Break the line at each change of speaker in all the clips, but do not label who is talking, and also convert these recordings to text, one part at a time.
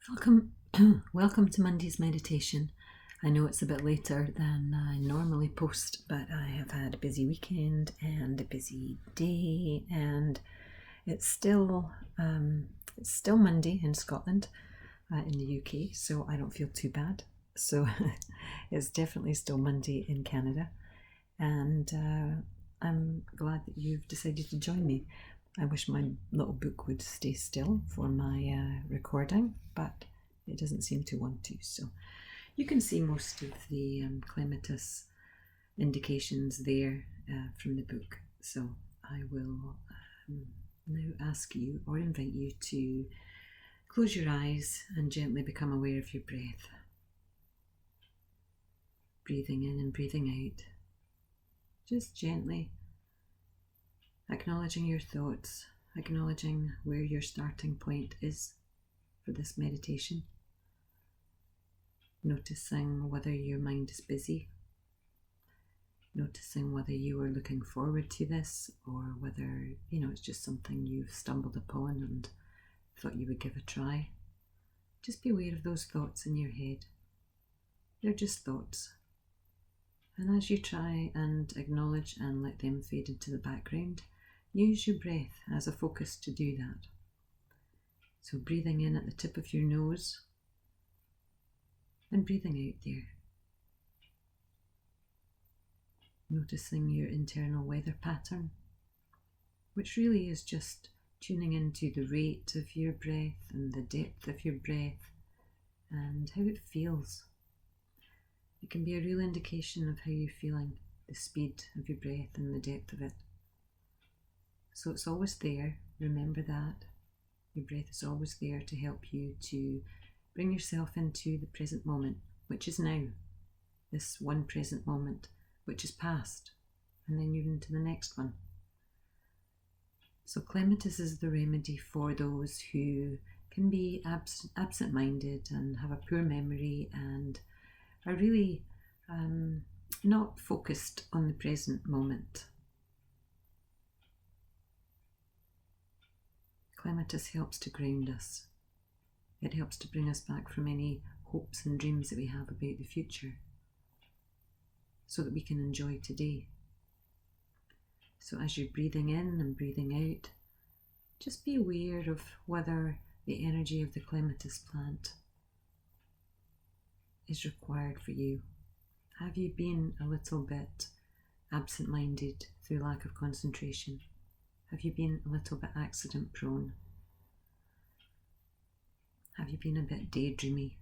Welcome, welcome to Monday's meditation. I know it's a bit later than I normally post, but I have had a busy weekend and a busy day, and it's still Monday in Scotland, in the UK, so I don't feel too bad. So it's definitely still Monday in Canada, and I'm glad that you've decided to join me. I wish my little book would stay still for my recording, but it doesn't seem to want to. So you can see most of the CLEMATIS indications there from the book. So I will now ask you or invite you to close your eyes and gently become aware of your breath. Breathing in and breathing out. Just gently acknowledging your thoughts, acknowledging where your starting point is for this meditation. Noticing whether your mind is busy. Noticing whether you are looking forward to this or whether, it's just something you've stumbled upon and thought you would give a try. Just be aware of those thoughts in your head. They're just thoughts. And as you try and acknowledge and let them fade into the background, use your breath as a focus to do that. So breathing in at the tip of your nose and breathing out there. Noticing your internal weather pattern, which really is just tuning into the rate of your breath and the depth of your breath and how it feels. It can be a real indication of how you're feeling, the speed of your breath and the depth of it. So it's always there, remember that. Your breath is always there to help you to bring yourself into the present moment, which is now. This one present moment, which is past, and then you're into the next one. So CLEMATIS is the remedy for those who can be absent-minded and have a poor memory and are really not focused on the present moment. CLEMATIS helps to ground us. It helps to bring us back from any hopes and dreams that we have about the future so that we can enjoy today. So as you're breathing in and breathing out, just be aware of whether the energy of the CLEMATIS plant is required for you. Have you been a little bit absent-minded through lack of concentration? Have you been a little bit accident prone? Have you been a bit daydreamy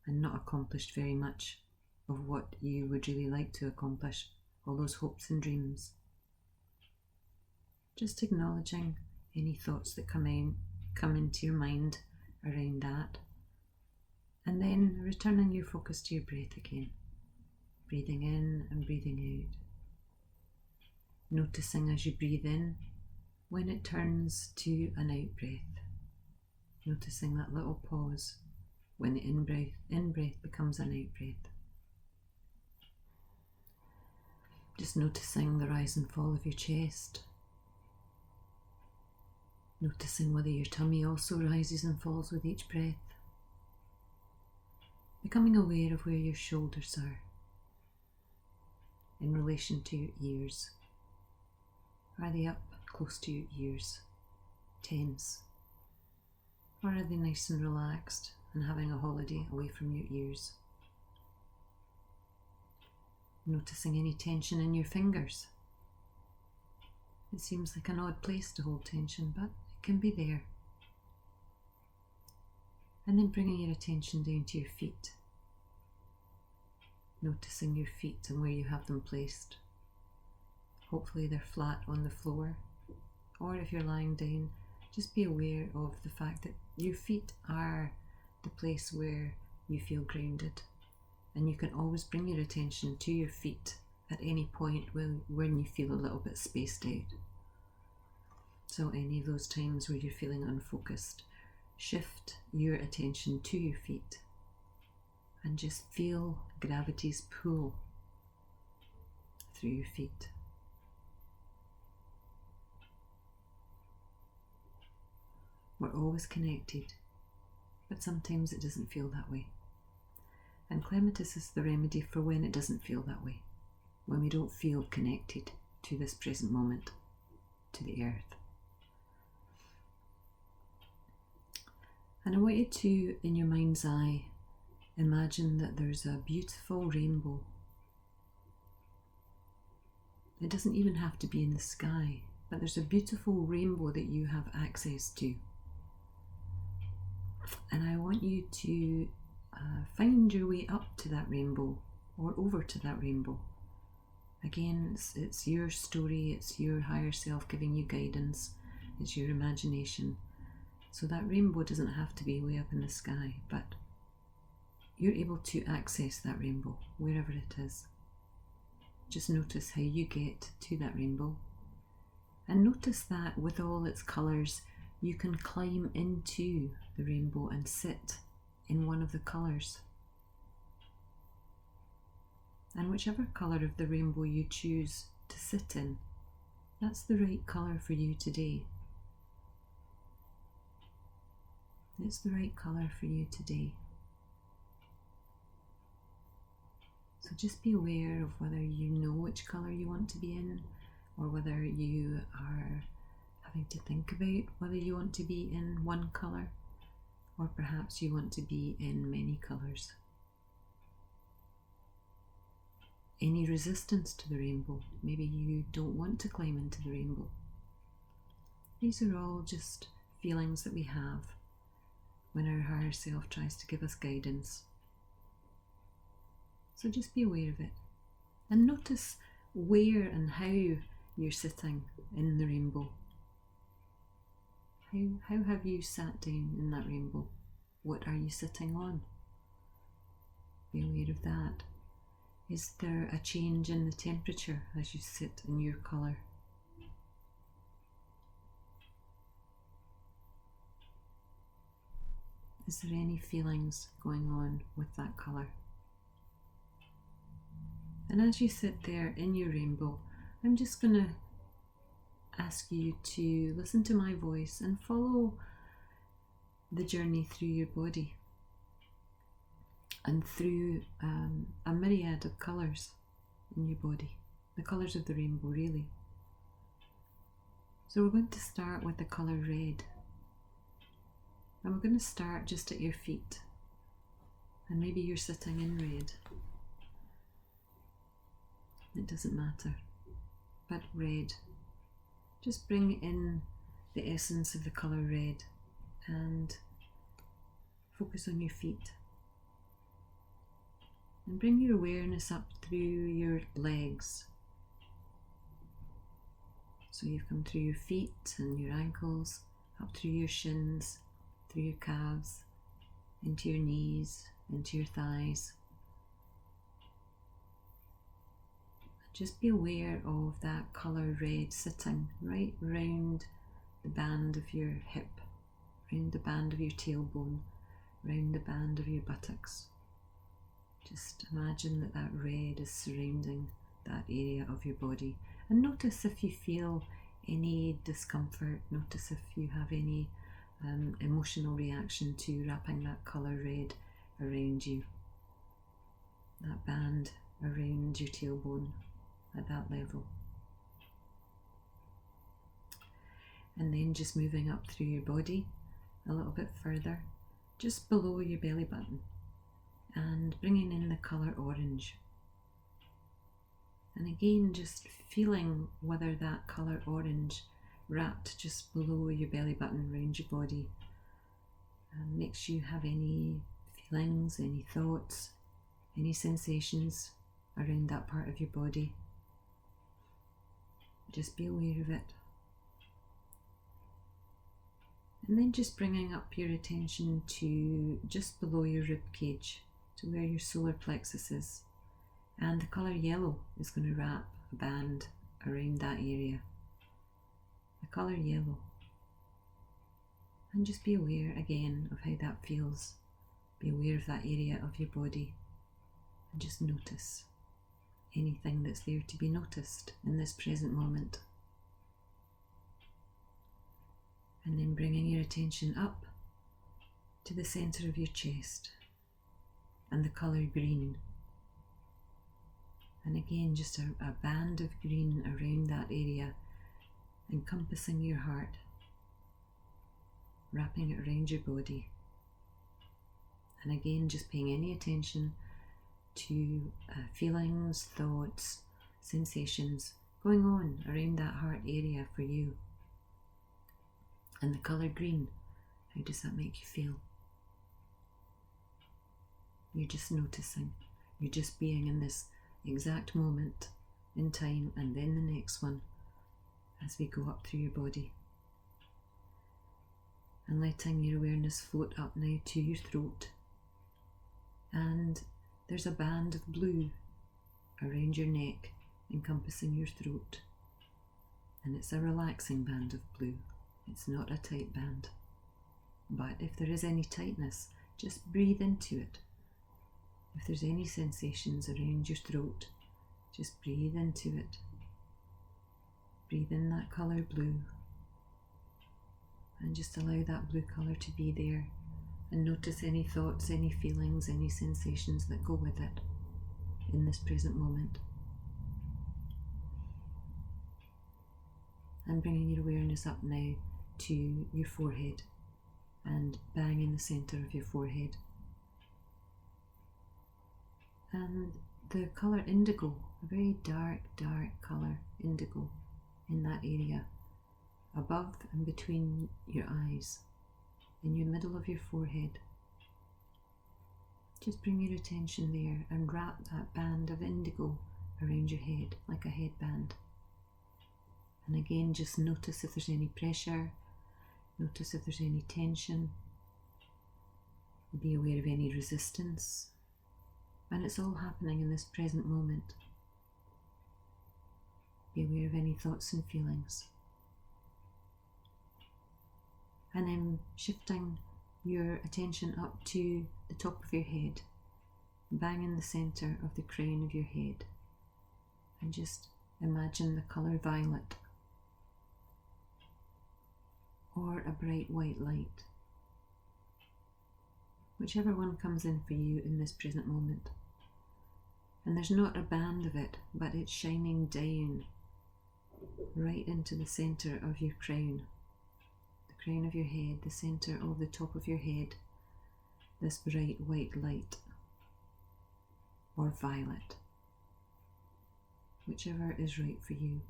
and not accomplished very much of what you would really like to accomplish, all those hopes and dreams? Just acknowledging any thoughts that come into your mind around that, and then returning your focus to your breath again, breathing in and breathing out. Noticing as you breathe in when it turns to an out breath. Noticing that little pause when the in-breath becomes an out breath. Just noticing the rise and fall of your chest. Noticing whether your tummy also rises and falls with each breath. Becoming aware of where your shoulders are in relation to your ears. Are they up close to your ears, tense? Or are they nice and relaxed and having a holiday away from your ears? Noticing any tension in your fingers. It seems like an odd place to hold tension, but it can be there. And then bringing your attention down to your feet. Noticing your feet and where you have them placed. Hopefully they're flat on the floor, or if you're lying down, just be aware of the fact that your feet are the place where you feel grounded, and you can always bring your attention to your feet at any point when you feel a little bit spaced out. So any of those times where you're feeling unfocused, shift your attention to your feet and just feel gravity's pull through your feet. We're always connected, but sometimes it doesn't feel that way. And clematis is the remedy for when it doesn't feel that way, when we don't feel connected to this present moment, to the earth. And I want you to, in your mind's eye, imagine that there's a beautiful rainbow. It doesn't even have to be in the sky, but there's a beautiful rainbow that you have access to. And I want you to find your way up to that rainbow or over to that rainbow. Again, it's your story, it's your higher self giving you guidance, it's your imagination. So that rainbow doesn't have to be way up in the sky, but you're able to access that rainbow wherever it is. Just notice how you get to that rainbow. And notice that with all its colours, you can climb into the rainbow and sit in one of the colours. And whichever colour of the rainbow you choose to sit in, that's the right colour for you today. It's the right colour for you today. So just be aware of whether you know which colour you want to be in, or whether you are having to think about whether you want to be in one colour, or perhaps you want to be in many colours. Any resistance to the rainbow, maybe you don't want to climb into the rainbow. These are all just feelings that we have when our higher self tries to give us guidance. So just be aware of it and notice where and how you're sitting in the rainbow. How have you sat down in that rainbow? What are you sitting on? Be aware of that. Is there a change in the temperature as you sit in your colour? Is there any feelings going on with that colour? And as you sit there in your rainbow, I'm just going to ask you to listen to my voice and follow the journey through your body and through a myriad of colours in your body, the colours of the rainbow really. So we're going to start with the colour red, and we're going to start just at your feet, and maybe you're sitting in red. It doesn't matter, but red. Just bring in the essence of the colour red and focus on your feet. And bring your awareness up through your legs. So you've come through your feet and your ankles, up through your shins, through your calves, into your knees, into your thighs. Just be aware of that colour red sitting right round the band of your hip, round the band of your tailbone, round the band of your buttocks. Just imagine that that red is surrounding that area of your body. And notice if you feel any discomfort, notice if you have any emotional reaction to wrapping that colour red around you. That band around your tailbone. At that level. And then just moving up through your body a little bit further, just below your belly button, and bringing in the colour orange. And again, just feeling whether that colour orange wrapped just below your belly button around your body makes you have any feelings, any thoughts, any sensations around that part of your body. Just be aware of it. And then just bringing up your attention to just below your rib cage, to where your solar plexus is. And the colour yellow is going to wrap a band around that area. The colour yellow. And just be aware again of how that feels. Be aware of that area of your body. And just notice anything that's there to be noticed in this present moment. And then bringing your attention up to the centre of your chest and the colour green. And again, just a band of green around that area, encompassing your heart, wrapping it around your body. And again, just paying any attention to feelings, thoughts, sensations going on around that heart area for you. And the colour green, how does that make you feel? You're just noticing, you're just being in this exact moment in time, and then the next one as we go up through your body. And letting your awareness float up now to your throat. And there's a band of blue around your neck, encompassing your throat. And it's a relaxing band of blue. It's not a tight band. But if there is any tightness, just breathe into it. If there's any sensations around your throat, just breathe into it. Breathe in that colour blue. And just allow that blue colour to be there. And notice any thoughts, any feelings, any sensations that go with it in this present moment. And bringing your awareness up now to your forehead and bang in the centre of your forehead. And the colour indigo, a very dark, dark colour indigo in that area, above and between your eyes, in your middle of your forehead. Just bring your attention there and wrap that band of indigo around your head like a headband. And again, just notice if there's any pressure, notice if there's any tension, be aware of any resistance, and it's all happening in this present moment. Be aware of any thoughts and feelings. And then shifting your attention up to the top of your head, bang in the centre of the crown of your head, and just imagine the colour violet or a bright white light, whichever one comes in for you in this present moment. And there's not a band of it, but it's shining down right into the centre of your crown. Crown of your head, the centre of the top of your head, this bright white light, or violet, whichever is right for you.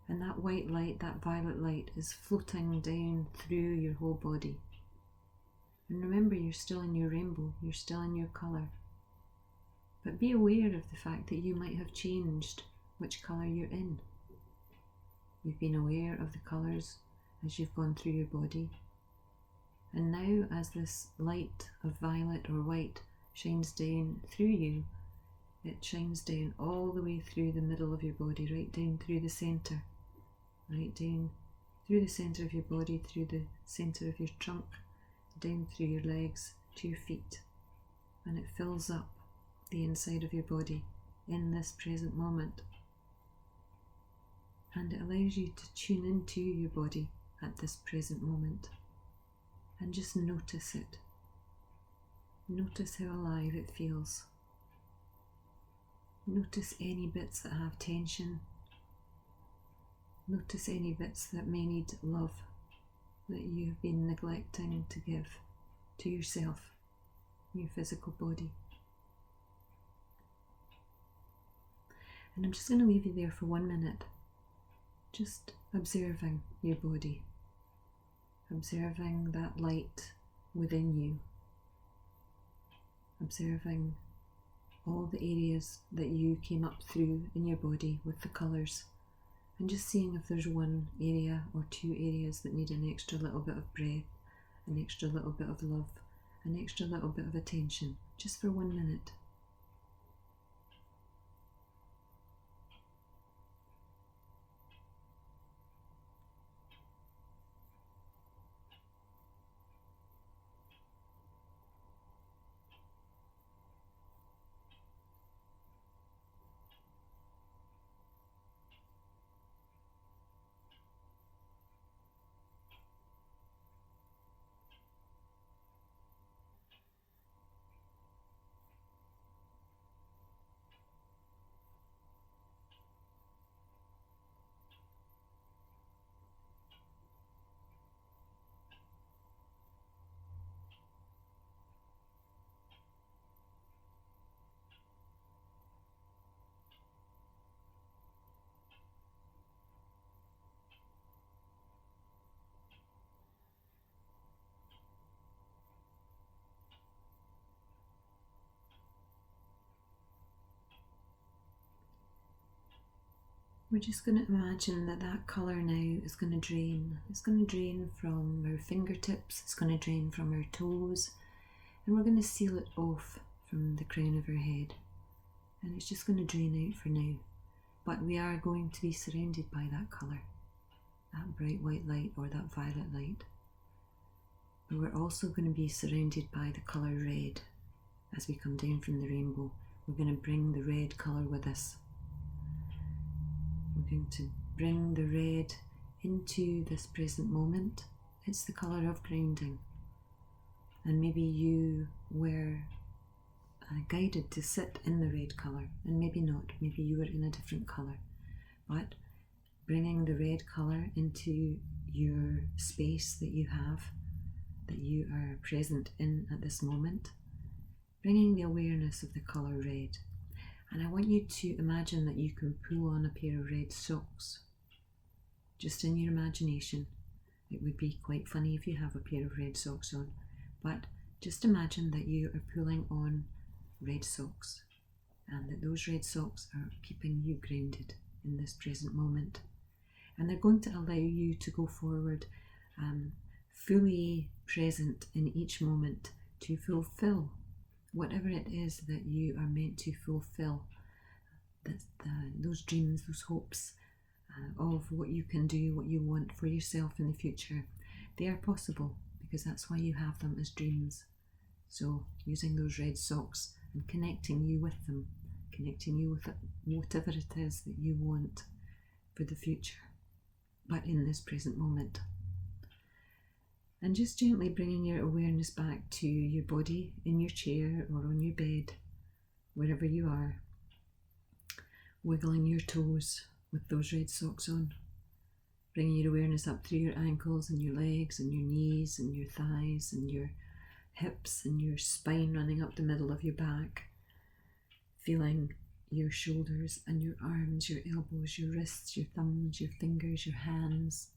And that white light, that violet light, is floating down through your whole body. And remember, you're still in your rainbow, you're still in your colour. But be aware of the fact that you might have changed which colour you're in. You've been aware of the colours as you've gone through your body. And now, as this light of violet or white shines down through you, it shines down all the way through the middle of your body, right down through the centre, right down through the centre of your body, through the centre of your trunk, down through your legs to your feet. And it fills up the inside of your body in this present moment. And it allows you to tune into your body at this present moment and just notice it. Notice how alive it feels. Notice any bits that have tension. Notice any bits that may need love that you've been neglecting to give to yourself, your physical body. And I'm just going to leave you there for 1 minute. Just observing your body, observing that light within you, observing all the areas that you came up through in your body with the colours, and just seeing if there's one area or two areas that need an extra little bit of breath, an extra little bit of love, an extra little bit of attention, just for 1 minute. we're just going to imagine that that colour now is going to drain. It's going to drain from our fingertips, it's going to drain from our toes, and we're going to seal it off from the crown of our head. And it's just going to drain out for now. But we are going to be surrounded by that colour, that bright white light or that violet light. But we're also going to be surrounded by the colour red. As we come down from the rainbow, we're going to bring the red colour with us. We're going to bring the red into this present moment. It's the colour of grounding. And maybe you were guided to sit in the red colour, and maybe not, maybe you were in a different colour. But bringing the red colour into your space that you have, that you are present in at this moment, bringing the awareness of the colour red. And I want you to imagine that you can pull on a pair of red socks. Just in your imagination. It would be quite funny if you have a pair of red socks on, but just imagine that you are pulling on red socks, and that those red socks are keeping you grounded in this present moment. And they're going to allow you to go forward fully present in each moment to fulfill whatever it is that you are meant to fulfill, those dreams, those hopes of what you can do, what you want for yourself in the future. They are possible because that's why you have them as dreams. So using those red socks and connecting you with them, connecting you with whatever it is that you want for the future, but in this present moment. And just gently bringing your awareness back to your body, in your chair or on your bed, wherever you are, wiggling your toes with those red socks on, bringing your awareness up through your ankles and your legs and your knees and your thighs and your hips and your spine running up the middle of your back, feeling your shoulders and your arms, your elbows, your wrists, your thumbs, your fingers, your hands,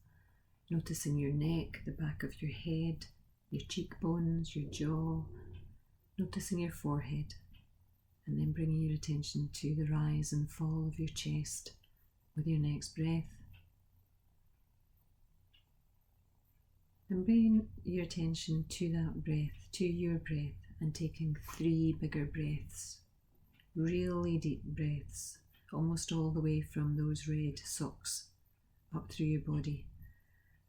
noticing your neck, the back of your head, your cheekbones, your jaw, noticing your forehead, and then bringing your attention to the rise and fall of your chest with your next breath. And bring your attention to that breath, to your breath, and taking 3 bigger breaths, really deep breaths, almost all the way from those red socks up through your body,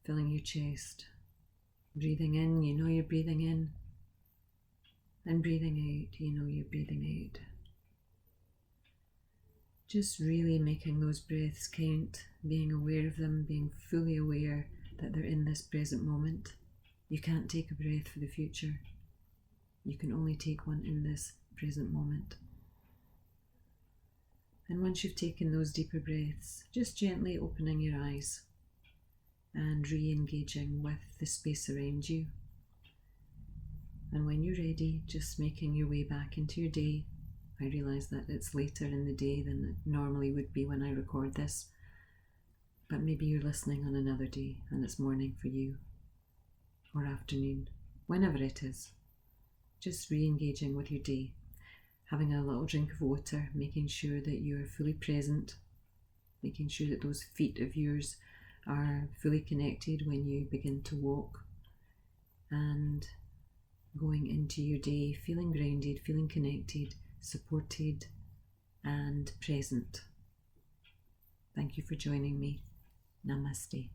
filling your chest. Breathing in, you know you're breathing in, and breathing out, you know you're breathing out. Just really making those breaths count, being aware of them, being fully aware that they're in this present moment. You can't take a breath for the future. You can only take one in this present moment. And once you've taken those deeper breaths, just gently opening your eyes and re-engaging with the space around you. And when you're ready, just making your way back into your day. I realise that it's later in the day than it normally would be when I record this, but maybe you're listening on another day and it's morning for you, or afternoon, whenever it is. Just re-engaging with your day, having a little drink of water, making sure that you're fully present, making sure that those feet of yours are fully connected when you begin to walk, and going into your day feeling grounded, feeling connected, supported and present. Thank you for joining me. Namaste.